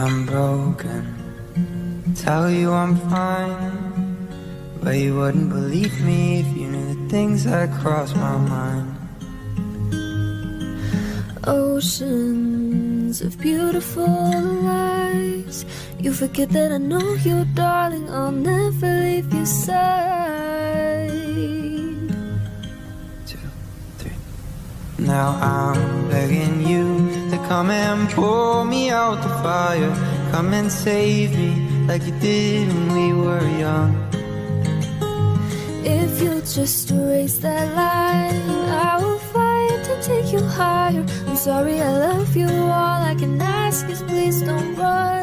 I'm broken. Tell you I'm fine, but you wouldn't believe me if you knew the things that cross my mind. Oceans of beautiful lies. You forget that I know you, darling. I'll never leave your side. 2, 3. Now I'm begging you to come and pull me out the fire. Come and save me like you did when we were young. If you'll just erase that line, I will fight to take you higher. I'm sorry, I love you. All I can ask is please don't run.